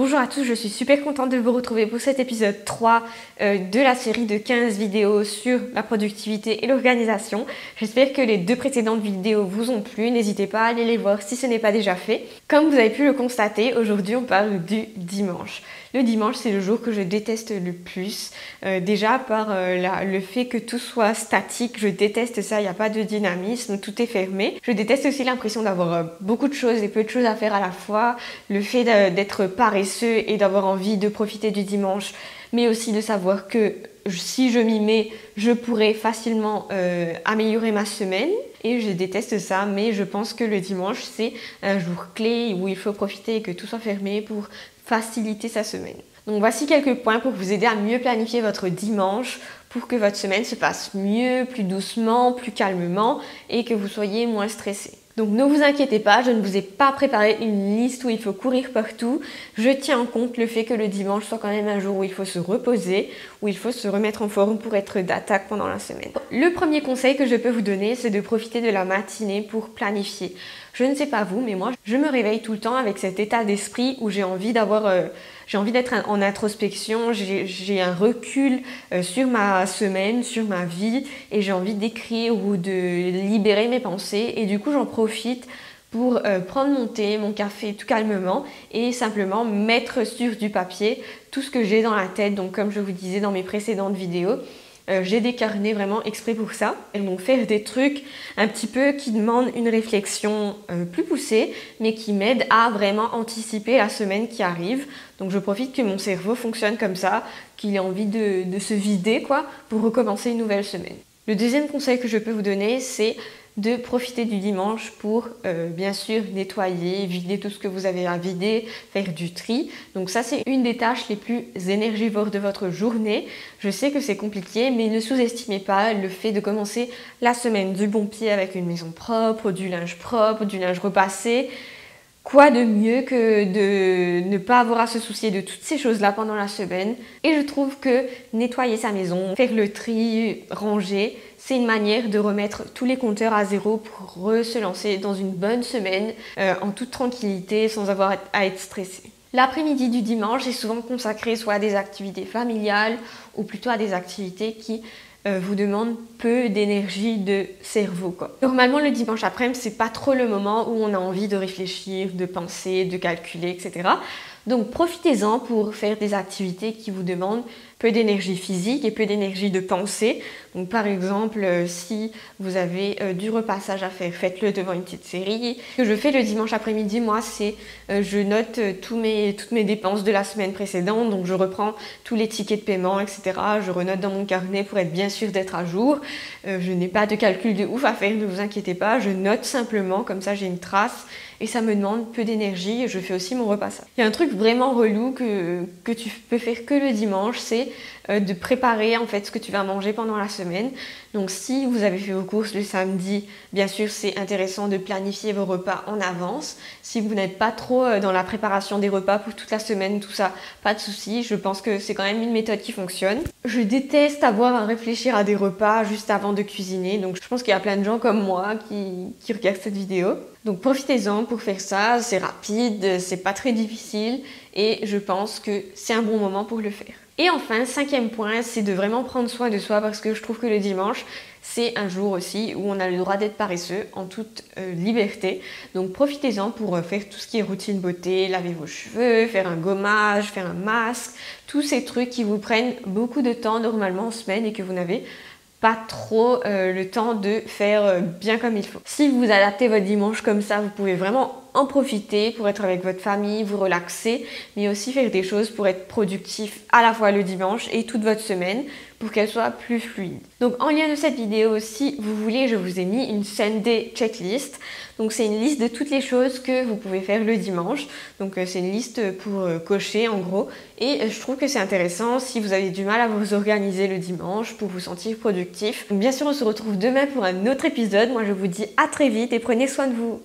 Bonjour à tous, je suis super contente de vous retrouver pour cet épisode 3 de la série de 15 vidéos sur la productivité et l'organisation. J'espère que les deux précédentes vidéos vous ont plu, n'hésitez pas à aller les voir si ce n'est pas déjà fait. Comme vous avez pu le constater, aujourd'hui on parle du dimanche. Le dimanche, c'est le jour que je déteste le plus, déjà par le fait que tout soit statique, je déteste ça, il n'y a pas de dynamisme, tout est fermé. Je déteste aussi l'impression d'avoir beaucoup de choses et peu de choses à faire à la fois, le fait d'être paresseux et d'avoir envie de profiter du dimanche, mais aussi de savoir que si je m'y mets, je pourrais facilement améliorer ma semaine. Et je déteste ça, mais je pense que le dimanche, c'est un jour clé où il faut profiter et que tout soit fermé pour faciliter sa semaine. Donc voici quelques points pour vous aider à mieux planifier votre dimanche pour que votre semaine se passe mieux, plus doucement, plus calmement et que vous soyez moins stressé. Donc ne vous inquiétez pas, je ne vous ai pas préparé une liste où il faut courir partout. Je tiens en compte le fait que le dimanche soit quand même un jour où il faut se reposer, où il faut se remettre en forme pour être d'attaque pendant la semaine. Le premier conseil que je peux vous donner, c'est de profiter de la matinée pour planifier. Je ne sais pas vous, mais moi, je me réveille tout le temps avec cet état d'esprit où j'ai envie d'être en introspection, j'ai un recul sur ma semaine, sur ma vie et j'ai envie d'écrire ou de libérer mes pensées et du coup j'en profite pour prendre mon thé, mon café tout calmement et simplement mettre sur du papier tout ce que j'ai dans la tête. Donc comme je vous disais dans mes précédentes vidéos, j'ai des carnets vraiment exprès pour ça. Et donc faire des trucs un petit peu qui demandent une réflexion plus poussée, mais qui m'aident à vraiment anticiper la semaine qui arrive. Donc je profite que mon cerveau fonctionne comme ça, qu'il ait envie de se vider quoi, pour recommencer une nouvelle semaine. Le deuxième conseil que je peux vous donner, c'est de profiter du dimanche pour bien sûr nettoyer, vider tout ce que vous avez à vider, faire du tri. Donc ça c'est une des tâches les plus énergivores de votre journée. Je sais que c'est compliqué mais ne sous-estimez pas le fait de commencer la semaine du bon pied avec une maison propre, du linge repassé. Quoi de mieux que de ne pas avoir à se soucier de toutes ces choses-là pendant la semaine. Et je trouve que nettoyer sa maison, faire le tri, ranger, c'est une manière de remettre tous les compteurs à zéro pour se lancer dans une bonne semaine en toute tranquillité sans avoir à être stressé. L'après-midi du dimanche est souvent consacré soit à des activités familiales ou plutôt à des activités qui vous demande peu d'énergie de cerveau quoi. Normalement le dimanche après-midi c'est pas trop le moment où on a envie de réfléchir, de penser, de calculer, etc. Donc profitez-en pour faire des activités qui vous demandent peu d'énergie physique et peu d'énergie de pensée. Donc par exemple, si vous avez du repassage à faire, faites-le devant une petite série. Ce que je fais le dimanche après-midi, moi, c'est je note toutes mes dépenses de la semaine précédente. Donc je reprends tous les tickets de paiement, etc. Je renote dans mon carnet pour être bien sûr d'être à jour. Je n'ai pas de calcul de ouf à faire, ne vous inquiétez pas. Je note simplement, comme ça j'ai une trace. Et ça me demande peu d'énergie et je fais aussi mon repassage. Il y a un truc vraiment relou que tu peux faire que le dimanche, c'est de préparer en fait ce que tu vas manger pendant la semaine. Donc si vous avez fait vos courses le samedi, bien sûr c'est intéressant de planifier vos repas en avance. Si vous n'êtes pas trop dans la préparation des repas pour toute la semaine, tout ça, pas de souci. Je pense que c'est quand même une méthode qui fonctionne. Je déteste avoir à réfléchir à des repas juste avant de cuisiner. Donc je pense qu'il y a plein de gens comme moi qui regardent cette vidéo. Donc profitez-en pour faire ça, c'est rapide, c'est pas très difficile et je pense que c'est un bon moment pour le faire. Et enfin, cinquième point, c'est de vraiment prendre soin de soi parce que je trouve que le dimanche, c'est un jour aussi où on a le droit d'être paresseux en toute liberté. Donc profitez-en pour faire tout ce qui est routine beauté, laver vos cheveux, faire un gommage, faire un masque, tous ces trucs qui vous prennent beaucoup de temps normalement en semaine et que vous n'avez pas trop le temps de faire bien comme il faut. Si vous adaptez votre dimanche comme ça, vous pouvez vraiment en profiter pour être avec votre famille, vous relaxer, mais aussi faire des choses pour être productif à la fois le dimanche et toute votre semaine pour qu'elle soit plus fluide. Donc en lien de cette vidéo, si vous voulez, je vous ai mis une Sunday checklist. Donc c'est une liste de toutes les choses que vous pouvez faire le dimanche. Donc c'est une liste pour cocher en gros. Et je trouve que c'est intéressant si vous avez du mal à vous organiser le dimanche pour vous sentir productif. Donc bien sûr, on se retrouve demain pour un autre épisode. Moi je vous dis à très vite et prenez soin de vous.